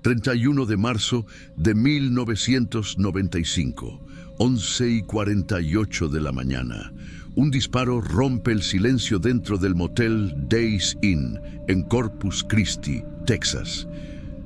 31 de marzo de 1995, 11:48 de la mañana. Un disparo rompe el silencio dentro del motel Days Inn en Corpus Christi, Texas.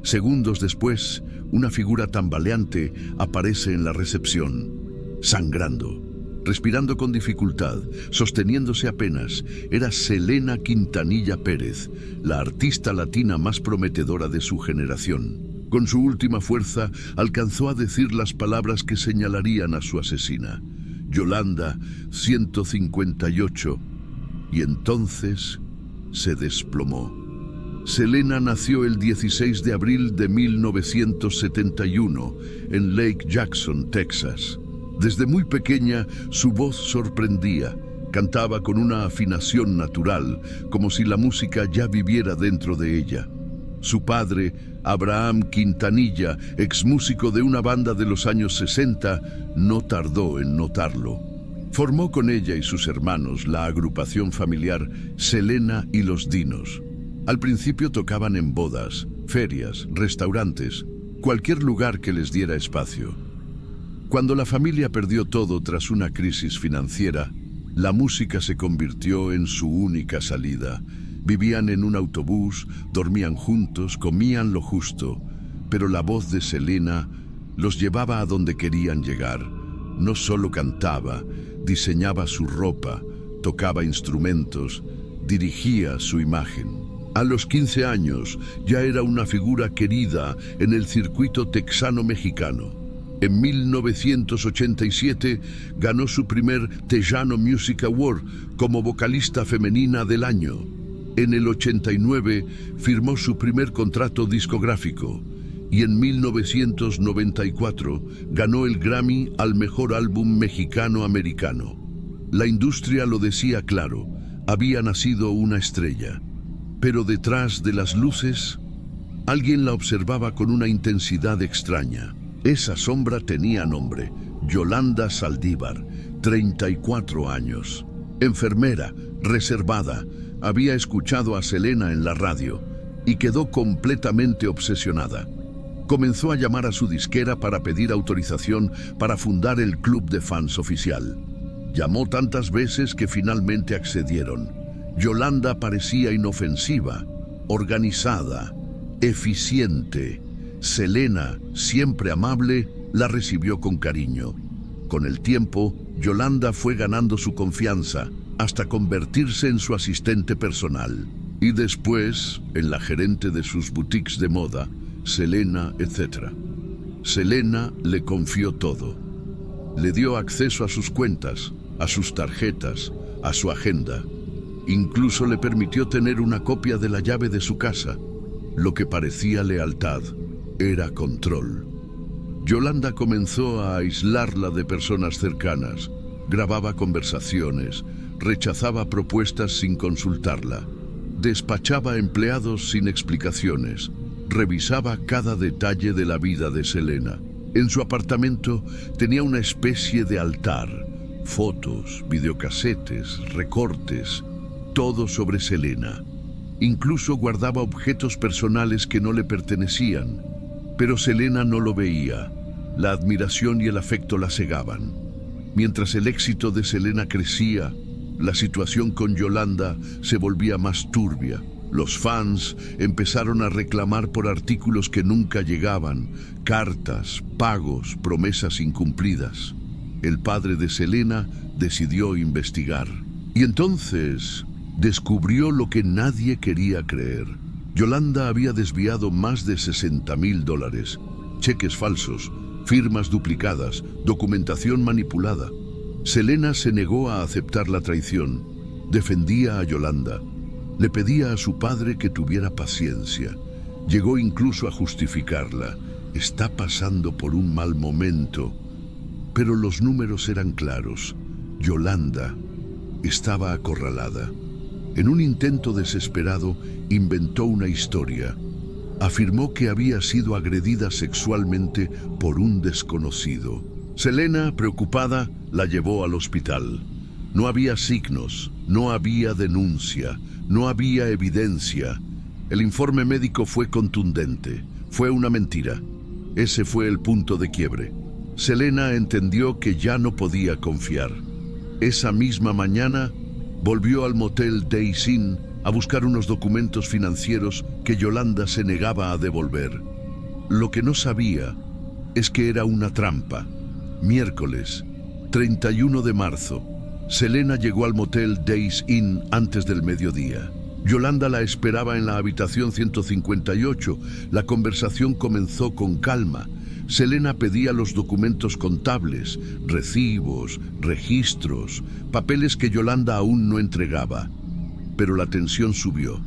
Segundos después, una figura tambaleante aparece en la recepción, sangrando, respirando con dificultad, sosteniéndose apenas. Era Selena Quintanilla Pérez, la artista latina más prometedora de su generación. Con su última fuerza, alcanzó a decir las palabras que señalarían a su asesina: Yolanda 158, y entonces se desplomó. Selena nació el 16 de abril de 1971 en Lake Jackson, Texas. Desde muy pequeña, su voz sorprendía. Cantaba con una afinación natural, como si la música ya viviera dentro de ella. Su padre, Abraham Quintanilla, exmúsico de una banda de los años 60, no tardó en notarlo. Formó con ella y sus hermanos la agrupación familiar Selena y los Dinos. Al principio tocaban en bodas, ferias, restaurantes, cualquier lugar que les diera espacio. Cuando la familia perdió todo tras una crisis financiera, la música se convirtió en su única salida. Vivían en un autobús, dormían juntos, comían lo justo, pero la voz de Selena los llevaba a donde querían llegar. No solo cantaba, diseñaba su ropa, tocaba instrumentos, dirigía su imagen. A los 15 años ya era una figura querida en el circuito texano-mexicano. En 1987 ganó su primer Tejano Music Award como vocalista femenina del año. En el 89 firmó su primer contrato discográfico y en 1994 ganó el Grammy al mejor álbum mexicano-americano. La industria lo decía claro: había nacido una estrella. Pero detrás de las luces, alguien la observaba con una intensidad extraña. Esa sombra tenía nombre: Yolanda Saldívar, 34 años. Enfermera, reservada, había escuchado a Selena en la radio y quedó completamente obsesionada. Comenzó a llamar a su disquera para pedir autorización para fundar el club de fans oficial. Llamó tantas veces que finalmente accedieron. Yolanda parecía inofensiva, organizada, eficiente. Selena, siempre amable, la recibió con cariño. Con el tiempo, Yolanda fue ganando su confianza hasta convertirse en su asistente personal. Y después, en la gerente de sus boutiques de moda, Selena, etc. Selena le confió todo. Le dio acceso a sus cuentas, a sus tarjetas, a su agenda. Incluso le permitió tener una copia de la llave de su casa. Lo que parecía lealtad era control. Yolanda comenzó a aislarla de personas cercanas, grababa conversaciones, rechazaba propuestas sin consultarla, despachaba empleados sin explicaciones, revisaba cada detalle de la vida de Selena. En su apartamento tenía una especie de altar: fotos, videocasetes, recortes, todo sobre Selena. Incluso guardaba objetos personales que no le pertenecían. Pero Selena no lo veía. La admiración y el afecto la cegaban. Mientras el éxito de Selena crecía, la situación con Yolanda se volvía más turbia. Los fans empezaron a reclamar por artículos que nunca llegaban, cartas, pagos, promesas incumplidas. El padre de Selena decidió investigar. Y entonces descubrió lo que nadie quería creer. Yolanda había desviado más de $60,000, cheques falsos, firmas duplicadas, documentación manipulada. Selena se negó a aceptar la traición. Defendía a Yolanda. Le pedía a su padre que tuviera paciencia. Llegó incluso a justificarla. Está pasando por un mal momento. Pero los números eran claros. Yolanda estaba acorralada. En un intento desesperado, inventó una historia. Afirmó que había sido agredida sexualmente por un desconocido. Selena, preocupada, la llevó al hospital. No había signos, no había denuncia, no había evidencia. El informe médico fue contundente. Fue una mentira. Ese fue el punto de quiebre. Selena entendió que ya no podía confiar. Esa misma mañana volvió al motel Days Inn a buscar unos documentos financieros que Yolanda se negaba a devolver. Lo que no sabía es que era una trampa. Miércoles, 31 de marzo. Selena llegó al motel Days Inn antes del mediodía. Yolanda la esperaba en la habitación 158. La conversación comenzó con calma. Selena pedía los documentos contables, recibos, registros, papeles que Yolanda aún no entregaba. Pero la tensión subió.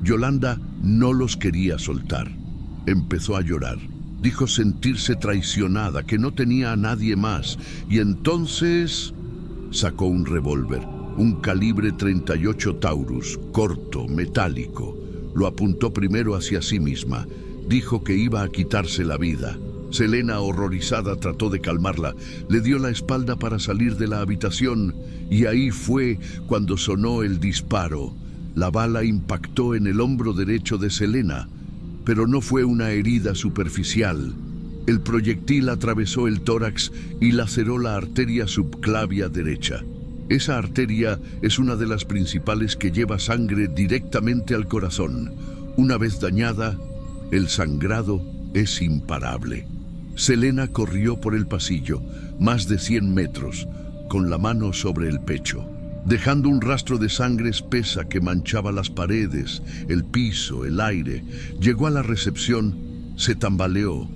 Yolanda no los quería soltar. Empezó a llorar. Dijo sentirse traicionada, que no tenía a nadie más. Y entonces sacó un revólver, un calibre 38 Taurus, corto, metálico. Lo apuntó primero hacia sí misma. Dijo que iba a quitarse la vida. Selena, horrorizada, trató de calmarla. Le dio la espalda para salir de la habitación y ahí fue cuando sonó el disparo. La bala impactó en el hombro derecho de Selena, pero no fue una herida superficial. El proyectil atravesó el tórax y laceró la arteria subclavia derecha. Esa arteria es una de las principales que lleva sangre directamente al corazón. Una vez dañada, el sangrado es imparable. Selena corrió por el pasillo, más de 100 metros, con la mano sobre el pecho, dejando un rastro de sangre espesa que manchaba las paredes, el piso, el aire. Llegó a la recepción, se tambaleó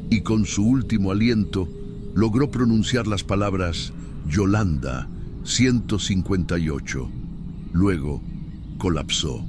y con su último aliento logró pronunciar las palabras Yolanda, 158. Luego colapsó.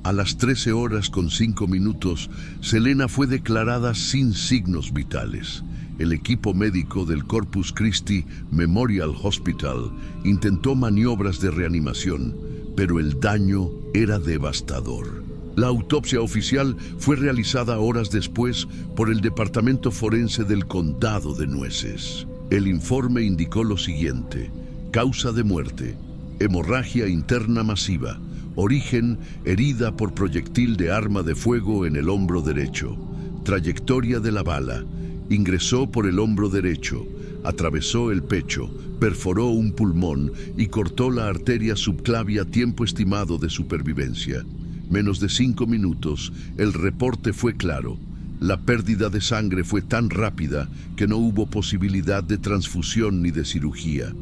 A las 13:05, Selena fue declarada sin signos vitales. El equipo médico del Corpus Christi Memorial Hospital intentó maniobras de reanimación, pero el daño era devastador. La autopsia oficial fue realizada horas después por el Departamento Forense del Condado de Nueces. El informe indicó lo siguiente: causa de muerte, hemorragia interna masiva. Origen, herida por proyectil de arma de fuego en el hombro derecho. Trayectoria de la bala: ingresó por el hombro derecho, atravesó el pecho, perforó un pulmón y cortó la arteria subclavia. Tiempo estimado de supervivencia: menos de 5 minutos. El reporte fue claro. La pérdida de sangre fue tan rápida que no hubo posibilidad de transfusión ni de cirugía.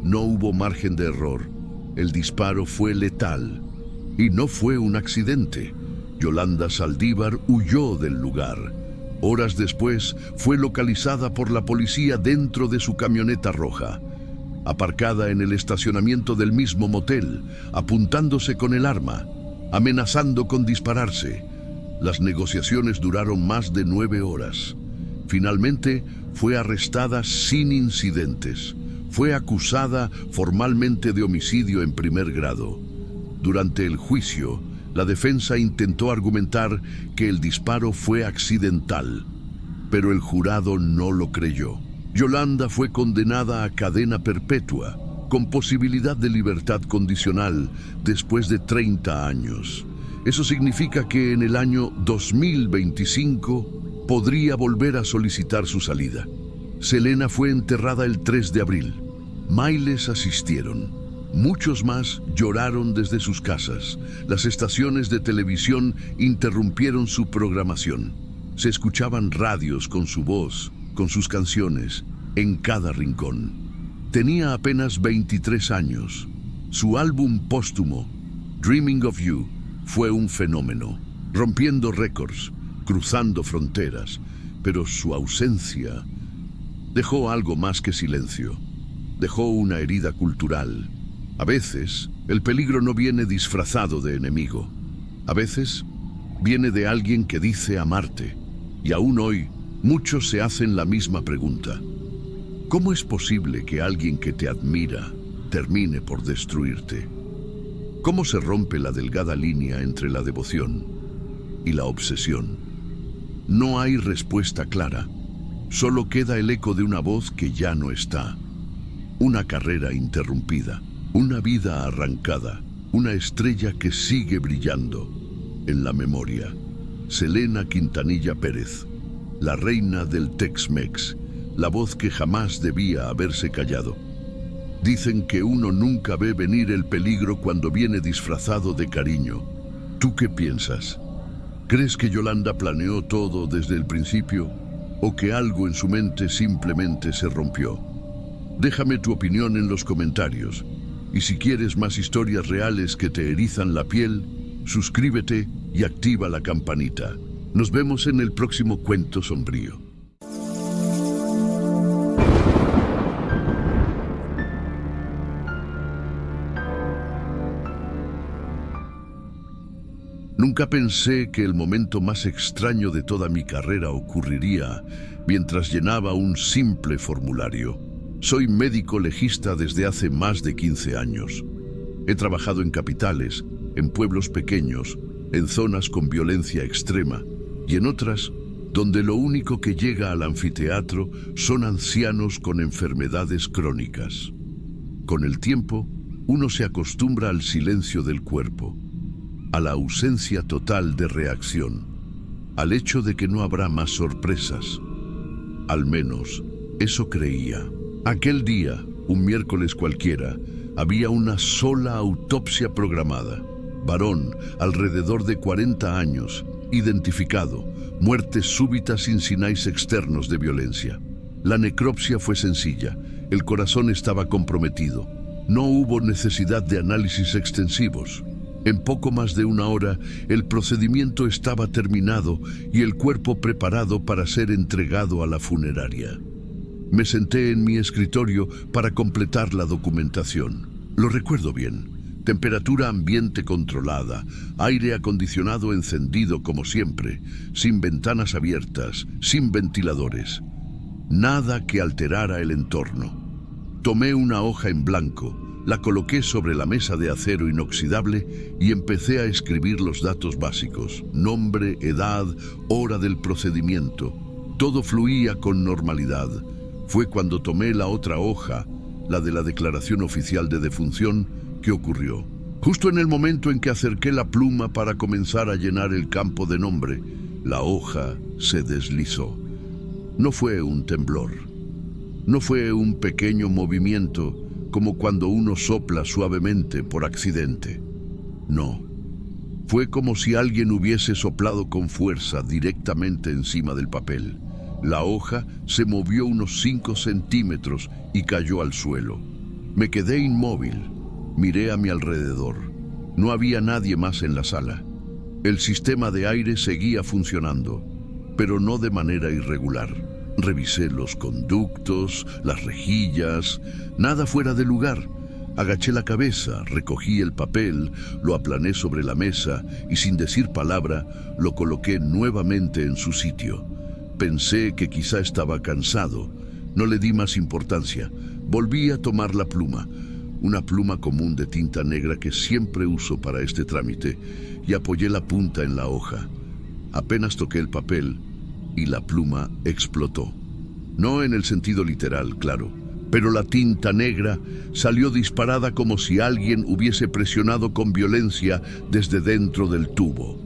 No hubo margen de error. El disparo fue letal y no fue un accidente. Yolanda Saldívar huyó del lugar. Horas después fue localizada por la policía dentro de su camioneta roja, aparcada en el estacionamiento del mismo motel, apuntándose con el arma, amenazando con dispararse. Las negociaciones duraron más de 9 horas. Finalmente fue arrestada sin incidentes. Fue acusada formalmente de homicidio en primer grado. Durante el juicio, la defensa intentó argumentar que el disparo fue accidental, pero el jurado no lo creyó. Yolanda fue condenada a cadena perpetua, con posibilidad de libertad condicional después de 30 años. Eso significa que en el año 2025 podría volver a solicitar su salida. Selena fue enterrada el 3 de abril. Miles asistieron. Muchos más lloraron desde sus casas. Las estaciones de televisión interrumpieron su programación. Se escuchaban radios con su voz, con sus canciones, en cada rincón. Tenía apenas 23 años. Su álbum póstumo, Dreaming of You, fue un fenómeno, rompiendo récords, cruzando fronteras, pero su ausencia dejó algo más que silencio. Dejó una herida cultural. A veces, el peligro no viene disfrazado de enemigo. A veces, viene de alguien que dice amarte. Y aún hoy, muchos se hacen la misma pregunta. ¿Cómo es posible que alguien que te admira termine por destruirte? ¿Cómo se rompe la delgada línea entre la devoción y la obsesión? No hay respuesta clara. Solo queda el eco de una voz que ya no está. Una carrera interrumpida, una vida arrancada, una estrella que sigue brillando. en la memoria. Selena Quintanilla Pérez, la reina del Tex-Mex, la voz que jamás debía haberse callado. Dicen que uno nunca ve venir el peligro cuando viene disfrazado de cariño. ¿Tú qué piensas? ¿Crees que Yolanda planeó todo desde el principio o que algo en su mente simplemente se rompió? Déjame tu opinión en los comentarios. Y si quieres más historias reales que te erizan la piel, suscríbete y activa la campanita. Nos vemos en el próximo cuento sombrío. Nunca pensé que el momento más extraño de toda mi carrera ocurriría mientras llenaba un simple formulario. Soy médico legista desde hace más de 15 años. He trabajado en capitales, en pueblos pequeños, en zonas con violencia extrema y en otras donde lo único que llega al anfiteatro son ancianos con enfermedades crónicas. Con el tiempo, uno se acostumbra al silencio del cuerpo, a la ausencia total de reacción, al hecho de que no habrá más sorpresas. Al menos, eso creía. Aquel día, un miércoles cualquiera, había una sola autopsia programada. Varón, alrededor de 40 años, identificado, muertes súbitas sin signos externos de violencia. La necropsia fue sencilla, el corazón estaba comprometido. No hubo necesidad de análisis extensivos. En poco más de una hora, el procedimiento estaba terminado y el cuerpo preparado para ser entregado a la funeraria. Me senté en mi escritorio para completar la documentación. Lo recuerdo bien. Temperatura ambiente controlada, aire acondicionado encendido como siempre, sin ventanas abiertas, sin ventiladores. Nada que alterara el entorno. Tomé una hoja en blanco, la coloqué sobre la mesa de acero inoxidable y empecé a escribir los datos básicos: nombre, edad, hora del procedimiento. Todo fluía con normalidad. Fue cuando tomé la otra hoja, la de la declaración oficial de defunción, que ocurrió. Justo en el momento en que acerqué la pluma para comenzar a llenar el campo de nombre, la hoja se deslizó. No fue un temblor. No fue un pequeño movimiento como cuando uno sopla suavemente por accidente. No. Fue como si alguien hubiese soplado con fuerza directamente encima del papel. La hoja se movió unos 5 centímetros y cayó al suelo. Me quedé inmóvil. Miré a mi alrededor. No había nadie más en la sala. El sistema de aire seguía funcionando, pero no de manera irregular. Revisé los conductos, las rejillas, nada fuera de lugar. Agaché la cabeza, recogí el papel, lo aplané sobre la mesa y sin decir palabra lo coloqué nuevamente en su sitio. Pensé que quizá estaba cansado. No le di más importancia. Volví a tomar la pluma, una pluma común de tinta negra que siempre uso para este trámite, y apoyé la punta en la hoja. Apenas toqué el papel y la pluma explotó. No en el sentido literal, claro, pero la tinta negra salió disparada como si alguien hubiese presionado con violencia desde dentro del tubo.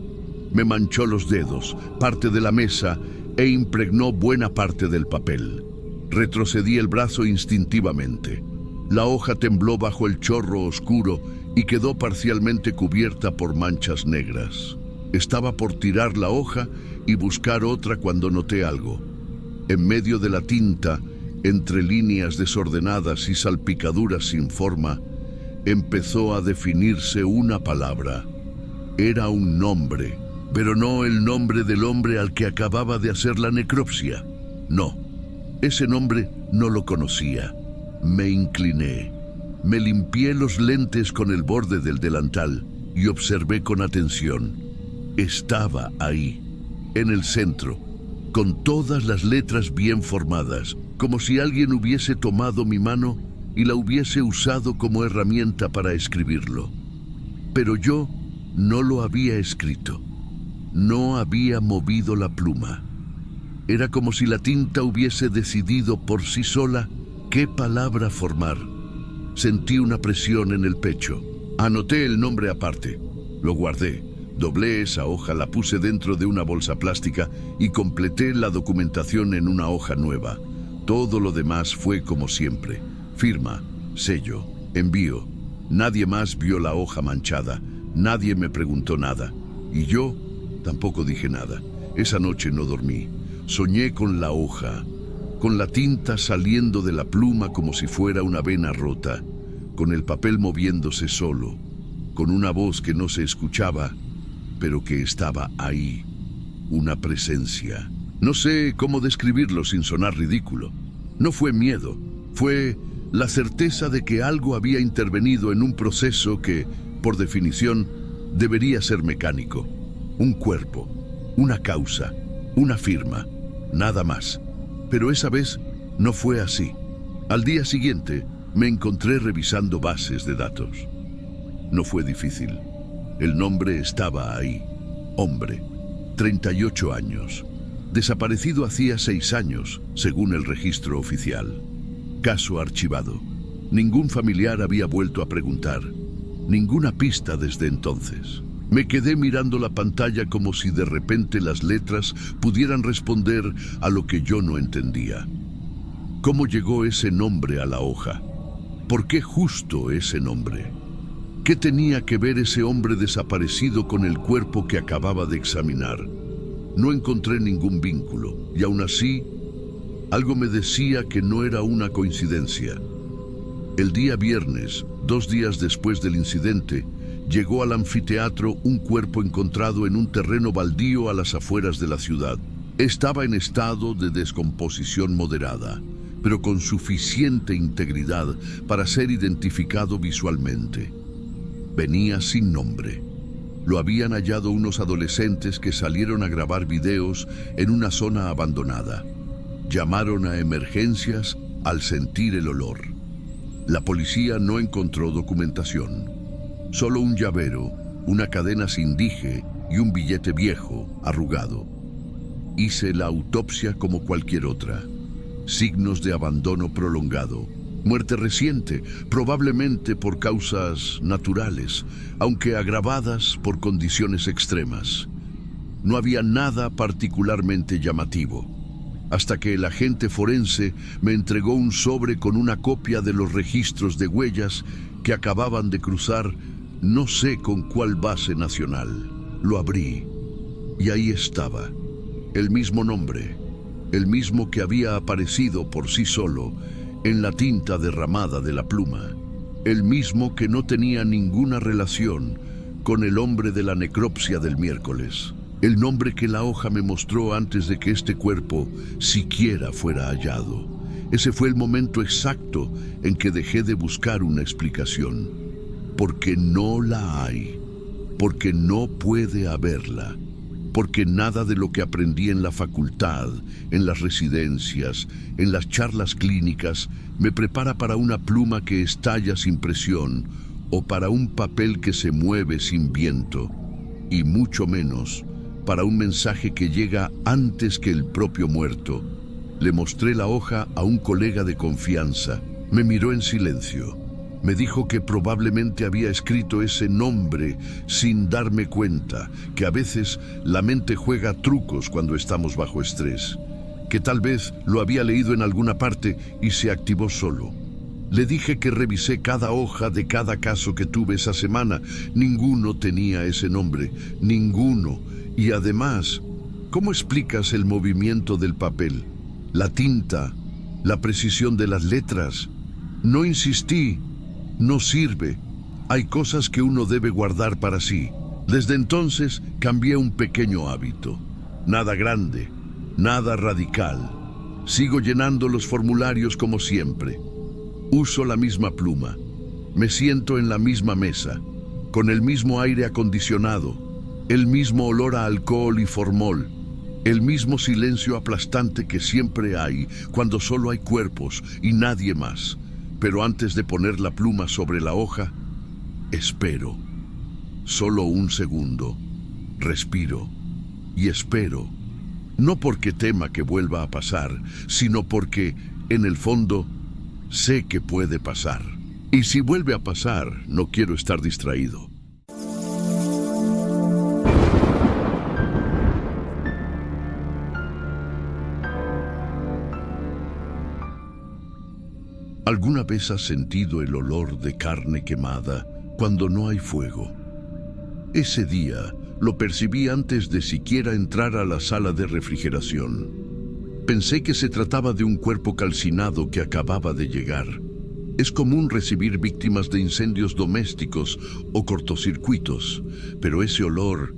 Me manchó los dedos, parte de la mesa, e impregnó buena parte del papel. Retrocedí el brazo instintivamente. La hoja tembló bajo el chorro oscuro y quedó parcialmente cubierta por manchas negras. Estaba por tirar la hoja y buscar otra cuando noté algo. En medio de la tinta, entre líneas desordenadas y salpicaduras sin forma, empezó a definirse una palabra. Era un nombre, pero no el nombre del hombre al que acababa de hacer la necropsia. No, ese nombre no lo conocía. Me incliné, me limpié los lentes con el borde del delantal y observé con atención. Estaba ahí, en el centro, con todas las letras bien formadas, como si alguien hubiese tomado mi mano y la hubiese usado como herramienta para escribirlo. Pero yo no lo había escrito. No había movido la pluma. Era como si la tinta hubiese decidido por sí sola qué palabra formar. Sentí una presión en el pecho. Anoté el nombre aparte. Lo guardé. Doblé esa hoja, la puse dentro de una bolsa plástica y completé la documentación en una hoja nueva. Todo lo demás fue como siempre. Firma, sello, envío. Nadie más vio la hoja manchada. Nadie me preguntó nada. Y yo tampoco dije nada. Esa noche no dormí. Soñé con la hoja, con la tinta saliendo de la pluma como si fuera una vena rota, con el papel moviéndose solo, con una voz que no se escuchaba, pero que estaba ahí, una presencia. No sé cómo describirlo sin sonar ridículo. No fue miedo, fue la certeza de que algo había intervenido en un proceso que, por definición, debería ser mecánico. Un cuerpo, una causa, una firma, nada más. Pero esa vez no fue así. Al día siguiente me encontré revisando bases de datos. No fue difícil. El nombre estaba ahí. Hombre, 38 años. Desaparecido hacía 6 años, según el registro oficial. Caso archivado. Ningún familiar había vuelto a preguntar. Ninguna pista desde entonces. Me quedé mirando la pantalla como si de repente las letras pudieran responder a lo que yo no entendía. ¿Cómo llegó ese nombre a la hoja? ¿Por qué justo ese nombre? ¿Qué tenía que ver ese hombre desaparecido con el cuerpo que acababa de examinar? No encontré ningún vínculo, y aún así, algo me decía que no era una coincidencia. El día viernes, 2 días después del incidente, llegó al anfiteatro un cuerpo encontrado en un terreno baldío a las afueras de la ciudad. Estaba en estado de descomposición moderada, pero con suficiente integridad para ser identificado visualmente. Venía sin nombre. Lo habían hallado unos adolescentes que salieron a grabar videos en una zona abandonada. Llamaron a emergencias al sentir el olor. La policía no encontró documentación. Solo un llavero, una cadena sin dije y un billete viejo, arrugado. Hice la autopsia como cualquier otra. Signos de abandono prolongado. Muerte reciente, probablemente por causas naturales, aunque agravadas por condiciones extremas. No había nada particularmente llamativo, hasta que el agente forense me entregó un sobre con una copia de los registros de huellas que acababan de cruzar, no sé con cuál base nacional. Lo abrí, y ahí estaba, el mismo nombre, el mismo que había aparecido por sí solo en la tinta derramada de la pluma, el mismo que no tenía ninguna relación con el hombre de la necropsia del miércoles, el nombre que la hoja me mostró antes de que este cuerpo siquiera fuera hallado. Ese fue el momento exacto en que dejé de buscar una explicación, porque no la hay, porque no puede haberla. Porque nada de lo que aprendí en la facultad, en las residencias, en las charlas clínicas, me prepara para una pluma que estalla sin presión o para un papel que se mueve sin viento, y mucho menos para un mensaje que llega antes que el propio muerto. Le mostré la hoja a un colega de confianza. Me miró en silencio. Me dijo que probablemente había escrito ese nombre sin darme cuenta, que a veces la mente juega trucos cuando estamos bajo estrés, que tal vez lo había leído en alguna parte y se activó solo. Le dije que revisé cada hoja de cada caso que tuve esa semana. Ninguno tenía ese nombre, ninguno. Y además, ¿cómo explicas el movimiento del papel, la tinta, la precisión de las letras? No insistí. No sirve. Hay cosas que uno debe guardar para sí. Desde entonces cambié un pequeño hábito. Nada grande, nada radical. Sigo llenando los formularios como siempre. Uso la misma pluma. Me siento en la misma mesa, con el mismo aire acondicionado, el mismo olor a alcohol y formol, el mismo silencio aplastante que siempre hay cuando solo hay cuerpos y nadie más. Pero antes de poner la pluma sobre la hoja, espero. Solo un segundo. Respiro y espero. No porque tema que vuelva a pasar, sino porque, en el fondo, sé que puede pasar. Y si vuelve a pasar, no quiero estar distraído. ¿Alguna vez has sentido el olor de carne quemada cuando no hay fuego? Ese día lo percibí antes de siquiera entrar a la sala de refrigeración. Pensé que se trataba de un cuerpo calcinado que acababa de llegar. Es común recibir víctimas de incendios domésticos o cortocircuitos, pero ese olor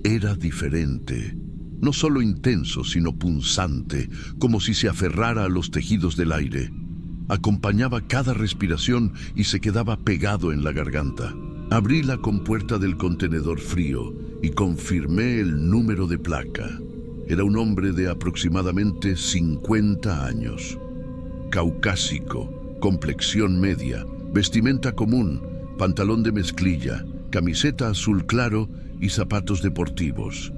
era diferente. No solo intenso, sino punzante, como si se aferrara a los tejidos del aire. Acompañaba cada respiración y se quedaba pegado en la garganta. Abrí la compuerta del contenedor frío y confirmé el número de placa. Era un hombre de aproximadamente 50 años. Caucásico, complexión media, vestimenta común, pantalón de mezclilla, camiseta azul claro y zapatos deportivos.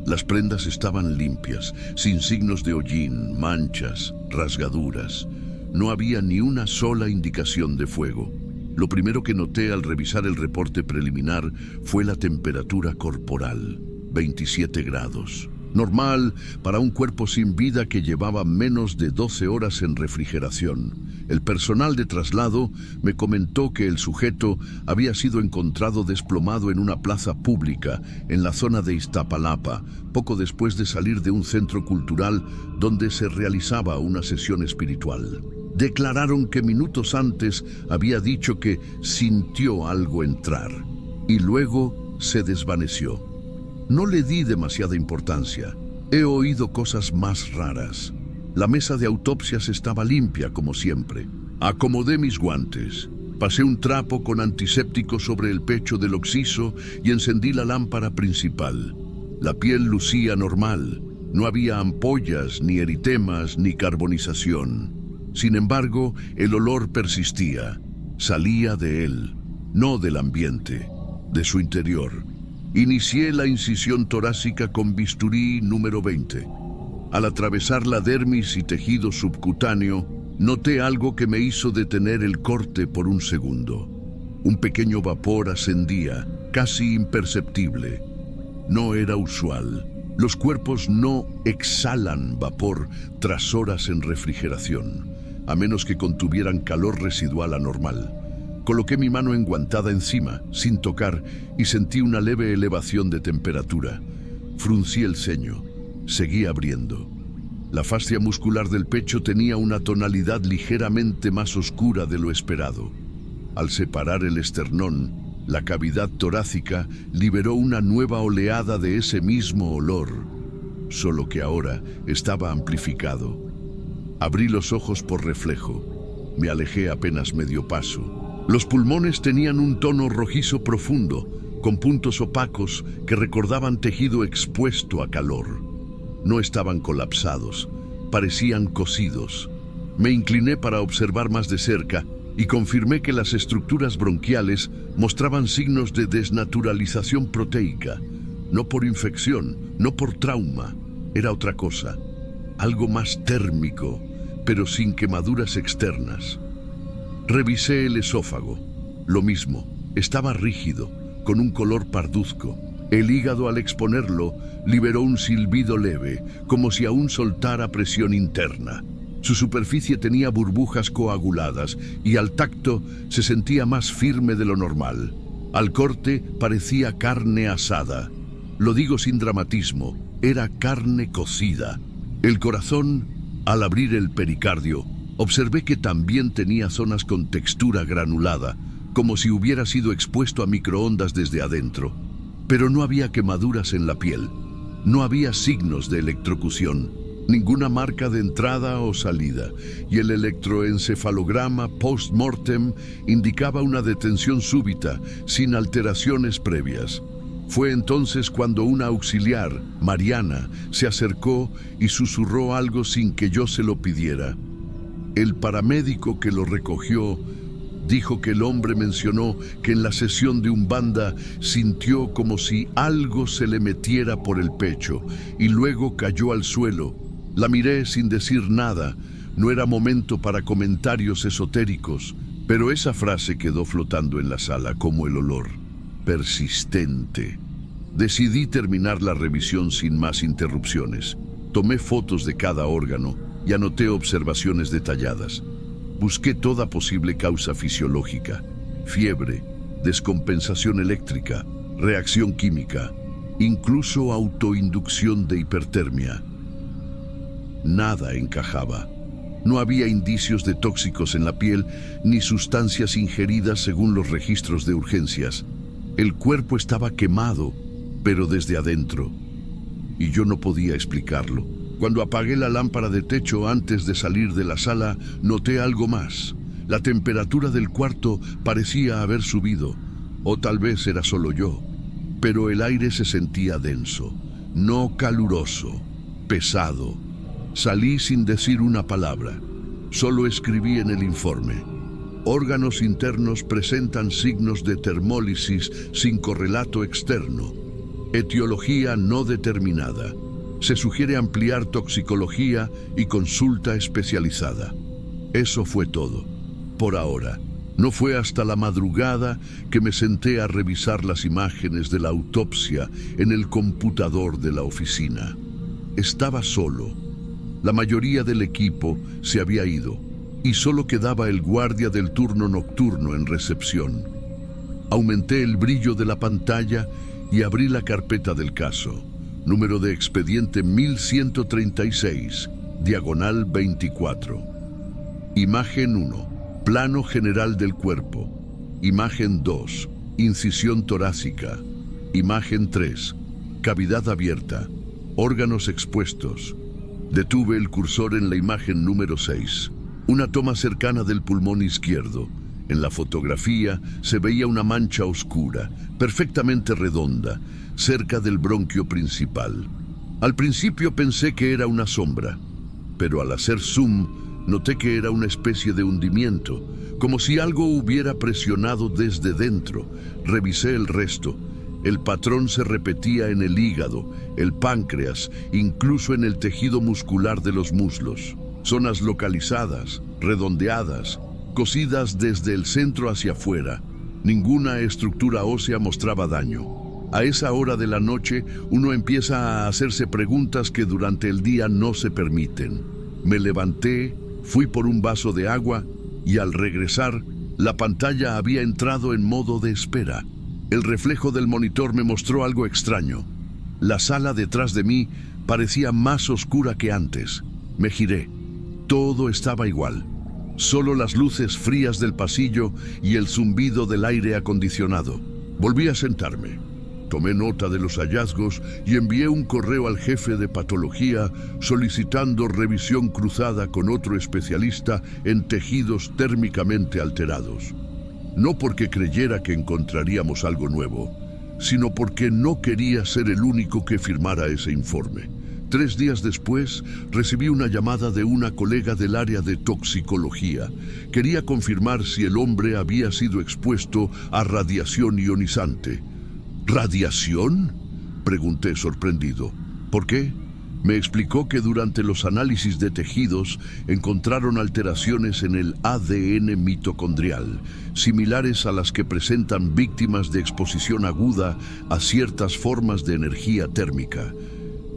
Las prendas estaban limpias, sin signos de hollín, manchas, rasgaduras. No había ni una sola indicación de fuego. Lo primero que noté al revisar el reporte preliminar fue la temperatura corporal, 27 grados. Normal para un cuerpo sin vida que llevaba menos de 12 horas en refrigeración. El personal de traslado me comentó que el sujeto había sido encontrado desplomado en una plaza pública en la zona de Iztapalapa, poco después de salir de un centro cultural donde se realizaba una sesión espiritual. Declararon que minutos antes había dicho que sintió algo entrar y luego se desvaneció. No le di demasiada importancia. He oído cosas más raras. La mesa de autopsias estaba limpia, como siempre. Acomodé mis guantes. Pasé un trapo con antiséptico sobre el pecho del occiso y encendí la lámpara principal. La piel lucía normal. No había ampollas, ni eritemas, ni carbonización. Sin embargo, el olor persistía. Salía de él, no del ambiente, de su interior. Inicié la incisión torácica con bisturí número 20. Al atravesar la dermis y tejido subcutáneo, noté algo que me hizo detener el corte por un segundo. Un pequeño vapor ascendía, casi imperceptible. No era usual. Los cuerpos no exhalan vapor tras horas en refrigeración, a menos que contuvieran calor residual anormal. Coloqué mi mano enguantada encima, sin tocar, y sentí una leve elevación de temperatura. Fruncí el ceño. Seguí abriendo. La fascia muscular del pecho tenía una tonalidad ligeramente más oscura de lo esperado. Al separar el esternón, la cavidad torácica liberó una nueva oleada de ese mismo olor, solo que ahora estaba amplificado. Abrí los ojos por reflejo. Me alejé apenas medio paso. Los pulmones tenían un tono rojizo profundo, con puntos opacos que recordaban tejido expuesto a calor. No estaban colapsados, parecían cocidos. Me incliné para observar más de cerca y confirmé que las estructuras bronquiales mostraban signos de desnaturalización proteica. No por infección, no por trauma, era otra cosa. Algo más térmico, pero sin quemaduras externas. Revisé el esófago. Lo mismo, estaba rígido, con un color parduzco. El hígado, al exponerlo, liberó un silbido leve, como si aún soltara presión interna. Su superficie tenía burbujas coaguladas y al tacto se sentía más firme de lo normal. Al corte parecía carne asada. Lo digo sin dramatismo, era carne cocida. El corazón, al abrir el pericardio, observé que también tenía zonas con textura granulada, como si hubiera sido expuesto a microondas desde adentro. Pero no había quemaduras en la piel. No había signos de electrocución, ninguna marca de entrada o salida, y el electroencefalograma post-mortem indicaba una detención súbita, sin alteraciones previas. Fue entonces cuando una auxiliar, Mariana, se acercó y susurró algo sin que yo se lo pidiera. El paramédico que lo recogió dijo que el hombre mencionó que en la sesión de Umbanda sintió como si algo se le metiera por el pecho y luego cayó al suelo. La miré sin decir nada. No era momento para comentarios esotéricos, pero esa frase quedó flotando en la sala como el olor, persistente. Decidí terminar la revisión sin más interrupciones. Tomé fotos de cada órgano y anoté observaciones detalladas. Busqué toda posible causa fisiológica: fiebre, descompensación eléctrica, reacción química, incluso autoinducción de hipertermia. Nada encajaba. No había indicios de tóxicos en la piel ni sustancias ingeridas según los registros de urgencias. El cuerpo estaba quemado, pero desde adentro. Y yo no podía explicarlo. Cuando apagué la lámpara de techo antes de salir de la sala, noté algo más. La temperatura del cuarto parecía haber subido, o tal vez era solo yo. Pero el aire se sentía denso, no caluroso, pesado. Salí sin decir una palabra. Solo escribí en el informe: órganos internos presentan signos de termólisis sin correlato externo. Etiología no determinada. Se sugiere ampliar toxicología y consulta especializada. Eso fue todo, por ahora. No fue hasta la madrugada que me senté a revisar las imágenes de la autopsia en el computador de la oficina. Estaba solo. La mayoría del equipo se había ido y solo quedaba el guardia del turno nocturno en recepción. Aumenté el brillo de la pantalla y abrí la carpeta del caso. Número de expediente 1136, diagonal 24. Imagen 1, plano general del cuerpo. Imagen 2, incisión torácica. Imagen 3, cavidad abierta, órganos expuestos. Detuve el cursor en la imagen número 6, una toma cercana del pulmón izquierdo. En la fotografía se veía una mancha oscura, perfectamente redonda, cerca del bronquio principal. Al principio pensé que era una sombra, pero al hacer zoom noté que era una especie de hundimiento, como si algo hubiera presionado desde dentro. Revisé el resto. El patrón se repetía en el hígado, el páncreas, incluso en el tejido muscular de los muslos. Zonas localizadas, redondeadas, cosidas desde el centro hacia afuera. Ninguna estructura ósea mostraba daño. A esa hora de la noche, uno empieza a hacerse preguntas que durante el día no se permiten. Me levanté, fui por un vaso de agua y al regresar, la pantalla había entrado en modo de espera. El reflejo del monitor me mostró algo extraño. La sala detrás de mí parecía más oscura que antes. Me giré. Todo estaba igual. Solo las luces frías del pasillo y el zumbido del aire acondicionado. Volví a sentarme. Tomé nota de los hallazgos y envié un correo al jefe de patología solicitando revisión cruzada con otro especialista en tejidos térmicamente alterados. No porque creyera que encontraríamos algo nuevo, sino porque no quería ser el único que firmara ese informe. 3 días después, recibí una llamada de una colega del área de toxicología. Quería confirmar si el hombre había sido expuesto a radiación ionizante. ¿Radiación?, pregunté sorprendido. ¿Por qué? Me explicó que durante los análisis de tejidos encontraron alteraciones en el ADN mitocondrial, similares a las que presentan víctimas de exposición aguda a ciertas formas de energía térmica,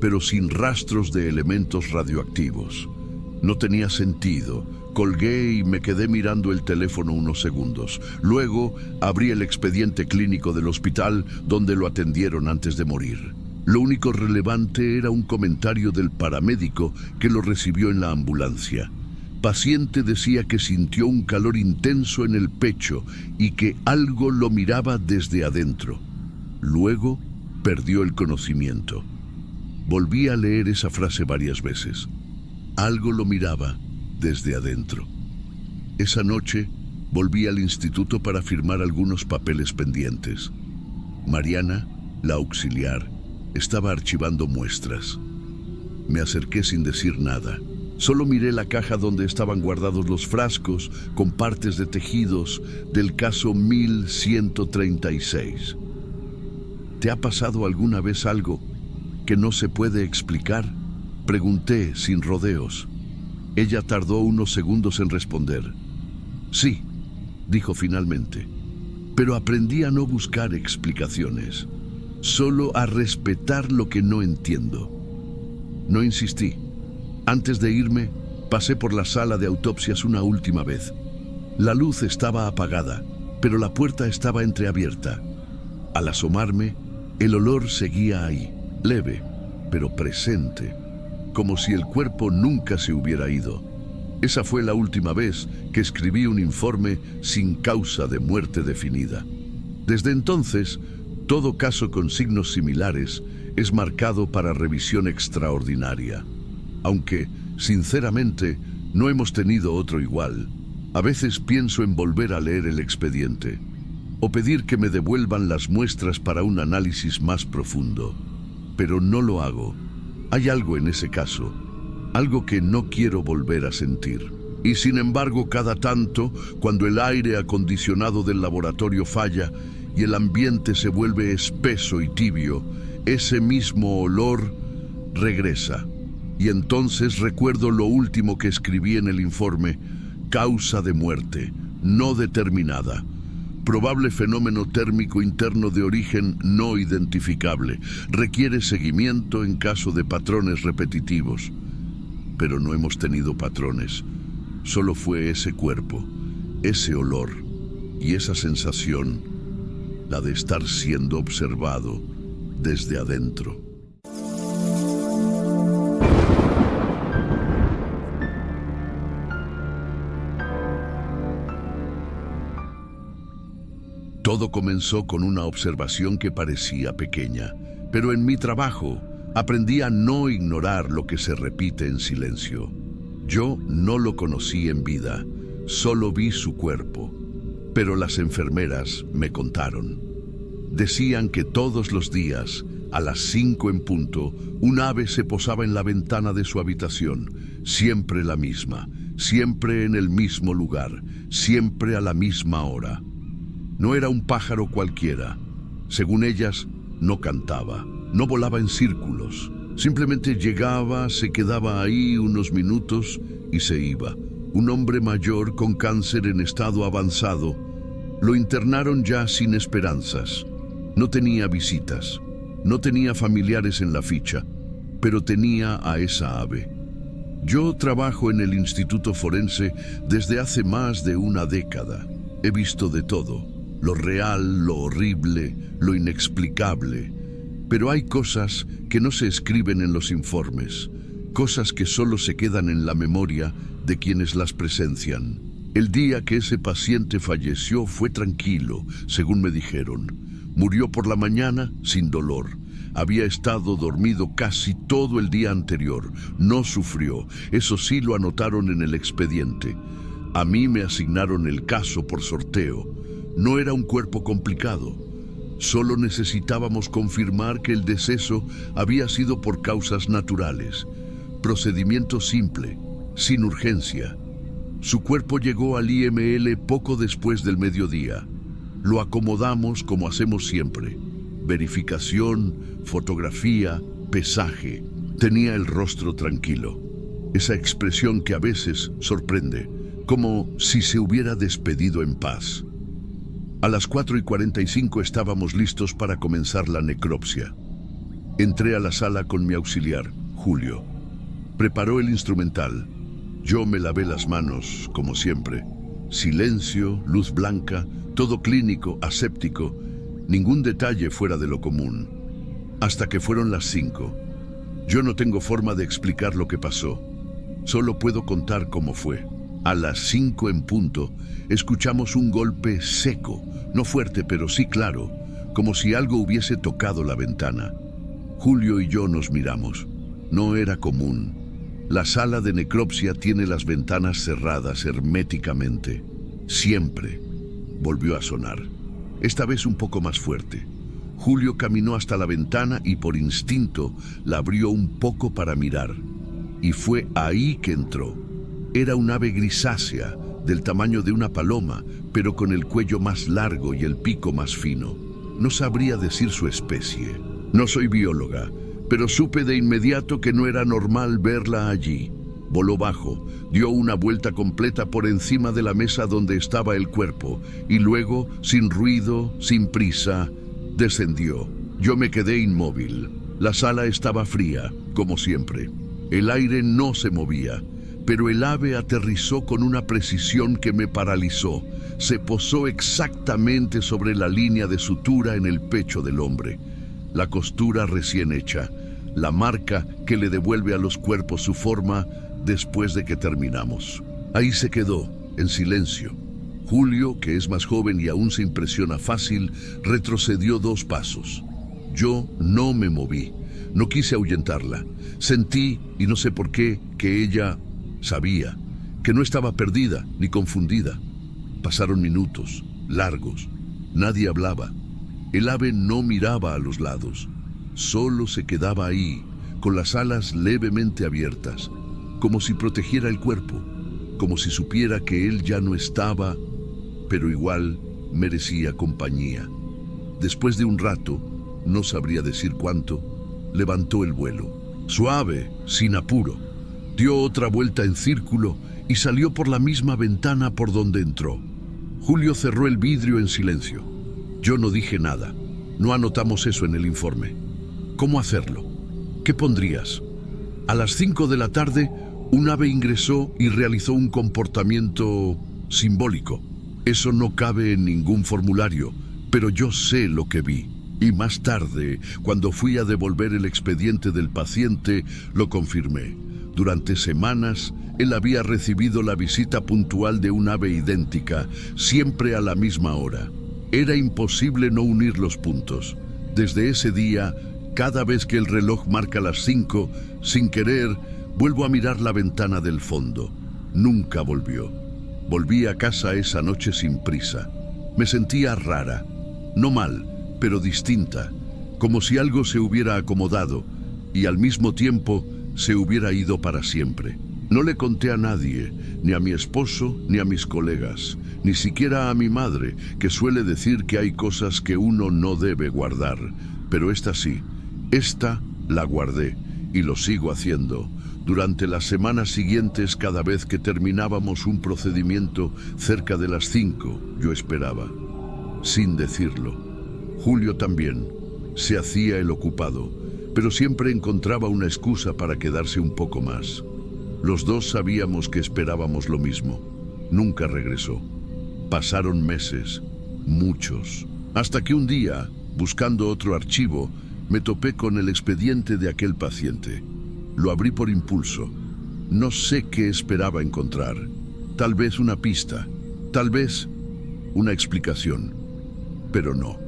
pero sin rastros de elementos radioactivos. No tenía sentido. Colgué y me quedé mirando el teléfono unos segundos. Luego abrí el expediente clínico del hospital donde lo atendieron antes de morir. Lo único relevante era un comentario del paramédico que lo recibió en la ambulancia. Paciente decía que sintió un calor intenso en el pecho y que algo lo miraba desde adentro. Luego perdió el conocimiento. Volví a leer esa frase varias veces. Algo lo miraba desde adentro. Esa noche volví al instituto para firmar algunos papeles pendientes. Mariana, la auxiliar, estaba archivando muestras. Me acerqué sin decir nada. Solo miré la caja donde estaban guardados los frascos con partes de tejidos del caso 1136. ¿Te ha pasado alguna vez algo que no se puede explicar?, pregunté sin rodeos. Ella tardó unos segundos en responder. Sí, dijo finalmente, pero aprendí a no buscar explicaciones, solo a respetar lo que no entiendo. No insistí. Antes de irme, Pasé por la sala de autopsias una última vez. La luz estaba apagada, pero la puerta estaba entreabierta. Al asomarme, el olor seguía ahí, leve, pero presente, como si el cuerpo nunca se hubiera ido. Esa fue la última vez que escribí un informe sin causa de muerte definida. Desde entonces, todo caso con signos similares es marcado para revisión extraordinaria. Aunque, sinceramente, no hemos tenido otro igual, a veces pienso en volver a leer el expediente o pedir que me devuelvan las muestras para un análisis más profundo. Pero no lo hago. Hay algo en ese caso, algo que no quiero volver a sentir. Y sin embargo, cada tanto, cuando el aire acondicionado del laboratorio falla y el ambiente se vuelve espeso y tibio, ese mismo olor regresa. Y entonces recuerdo lo último que escribí en el informe: causa de muerte, no determinada. Probable fenómeno térmico interno de origen no identificable. Requiere seguimiento en caso de patrones repetitivos. Pero no hemos tenido patrones. Solo fue ese cuerpo, ese olor y esa sensación, la de estar siendo observado desde adentro. Todo comenzó con una observación que parecía pequeña, pero en mi trabajo aprendí a no ignorar lo que se repite en silencio. Yo no lo conocí en vida, solo vi su cuerpo, pero las enfermeras me contaron. Decían que todos los días, a las 5 en punto, un ave se posaba en la ventana de su habitación, siempre la misma, siempre en el mismo lugar, siempre a la misma hora. No era un pájaro cualquiera. Según ellas, no cantaba, no volaba en círculos. Simplemente llegaba, se quedaba ahí unos minutos y se iba. Un hombre mayor con cáncer en estado avanzado. Lo internaron ya sin esperanzas. No tenía visitas, no tenía familiares en la ficha, pero tenía a esa ave. Yo trabajo en el Instituto Forense desde hace más de una década. He visto de todo. Lo real, lo horrible, lo inexplicable. Pero hay cosas que no se escriben en los informes, cosas que solo se quedan en la memoria de quienes las presencian. El día que ese paciente falleció fue tranquilo, según me dijeron. Murió por la mañana sin dolor. Había estado dormido casi todo el día anterior. No sufrió. Eso sí lo anotaron en el expediente. A mí me asignaron el caso por sorteo. No era un cuerpo complicado. Solo necesitábamos confirmar que el deceso había sido por causas naturales. Procedimiento simple, sin urgencia. Su cuerpo llegó al IML poco después del mediodía. Lo acomodamos como hacemos siempre. Verificación, fotografía, pesaje. Tenía el rostro tranquilo. Esa expresión que a veces sorprende, como si se hubiera despedido en paz. A las 4:45 estábamos listos para comenzar la necropsia. Entré a la sala con mi auxiliar, Julio. Preparó el instrumental. Yo me lavé las manos, como siempre. Silencio, luz blanca, todo clínico, aséptico, ningún detalle fuera de lo común. Hasta que fueron las 5. Yo no tengo forma de explicar lo que pasó. Solo puedo contar cómo fue. A las 5 en punto, escuchamos un golpe seco, no fuerte, pero sí claro, como si algo hubiese tocado la ventana. Julio y yo nos miramos. No era común. La sala de necropsia tiene las ventanas cerradas herméticamente. Siempre. Volvió a sonar. Esta vez un poco más fuerte. Julio caminó hasta la ventana y por instinto la abrió un poco para mirar. Y fue ahí que entró. Era un ave grisácea, del tamaño de una paloma, pero con el cuello más largo y el pico más fino. No sabría decir su especie. No soy bióloga, pero supe de inmediato que no era normal verla allí. Voló bajo, dio una vuelta completa por encima de la mesa donde estaba el cuerpo, y luego, sin ruido, sin prisa, descendió. Yo me quedé inmóvil. La sala estaba fría, como siempre. El aire no se movía. pero el ave aterrizó con una precisión que me paralizó. Se posó exactamente sobre la línea de sutura en el pecho del hombre. La costura recién hecha, la marca que le devuelve a los cuerpos su forma después de que terminamos. Ahí se quedó, en silencio. Julio, que es más joven y aún se impresiona fácil, retrocedió 2 pasos. Yo no me moví, no quise ahuyentarla. Sentí, y no sé por qué, que ella sabía, que no estaba perdida ni confundida. Pasaron minutos, largos. Nadie hablaba. El ave no miraba a los lados. Solo se quedaba ahí, con las alas levemente abiertas, como si protegiera el cuerpo, como si supiera que él ya no estaba, pero igual merecía compañía. Después de un rato, no sabría decir cuánto, levantó el vuelo. Suave, sin apuro. Dio otra vuelta en círculo y salió por la misma ventana por donde entró. Julio cerró el vidrio en silencio. Yo no dije nada. No anotamos eso en el informe. ¿Cómo hacerlo? ¿Qué pondrías? A las 5 de la tarde, un ave ingresó y realizó un comportamiento simbólico. Eso no cabe en ningún formulario, pero yo sé lo que vi. Y más tarde, cuando fui a devolver el expediente del paciente, lo confirmé. Durante semanas, él había recibido la visita puntual de un ave idéntica, siempre a la misma hora. Era imposible no unir los puntos. Desde ese día, cada vez que el reloj marca las 5, sin querer, vuelvo a mirar la ventana del fondo. Nunca volvió. Volví a casa esa noche sin prisa. Me sentía rara, no mal, pero distinta, como si algo se hubiera acomodado y al mismo tiempo se hubiera ido para siempre. No le conté a nadie, ni a mi esposo, ni a mis colegas, ni siquiera a mi madre, que suele decir que hay cosas que uno no debe guardar, pero esta sí, esta la guardé y lo sigo haciendo. Durante las semanas siguientes, cada vez que terminábamos un procedimiento cerca de las 5, yo esperaba, sin decirlo. Julio también se hacía el ocupado, pero siempre encontraba una excusa para quedarse un poco más. Los dos sabíamos que esperábamos lo mismo. Nunca regresó. Pasaron meses, muchos, hasta que un día, buscando otro archivo, me topé con el expediente de aquel paciente. Lo abrí por impulso. No sé qué esperaba encontrar. Tal vez una pista, tal vez una explicación, pero no.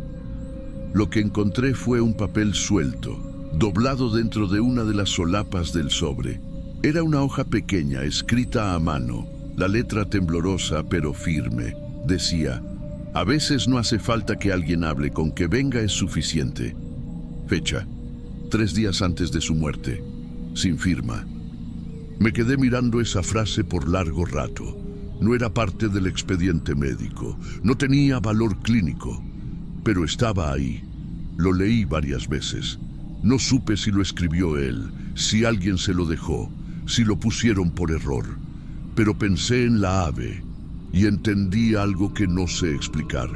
Lo que encontré fue un papel suelto, doblado dentro de una de las solapas del sobre. Era una hoja pequeña, escrita a mano, la letra temblorosa pero firme. Decía: a veces no hace falta que alguien hable, con que venga es suficiente. Fecha: 3 días antes de su muerte, sin firma. Me quedé mirando esa frase por largo rato. No era parte del expediente médico, no tenía valor clínico, pero estaba ahí. Lo leí varias veces. No supe si lo escribió él, si alguien se lo dejó, si lo pusieron por error. Pero pensé en la ave y entendí algo que no sé explicar.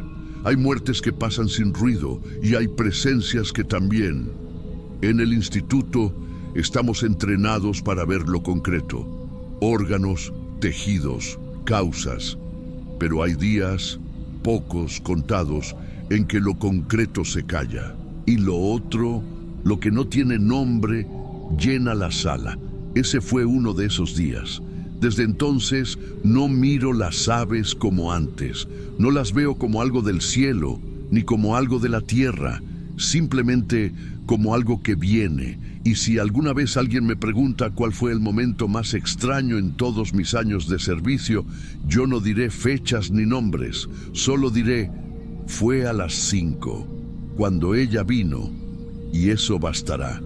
Hay muertes que pasan sin ruido y hay presencias que también. En el instituto estamos entrenados para ver lo concreto: órganos, tejidos, causas. Pero hay días, pocos, contados, en que lo concreto se calla. Y lo otro, lo que no tiene nombre, llena la sala. Ese fue uno de esos días. Desde entonces no miro las aves como antes. No las veo como algo del cielo, ni como algo de la tierra. Simplemente como algo que viene. Y si alguna vez alguien me pregunta cuál fue el momento más extraño en todos mis años de servicio, yo no diré fechas ni nombres. Solo diré: fue a las 5, cuando ella vino, y eso bastará.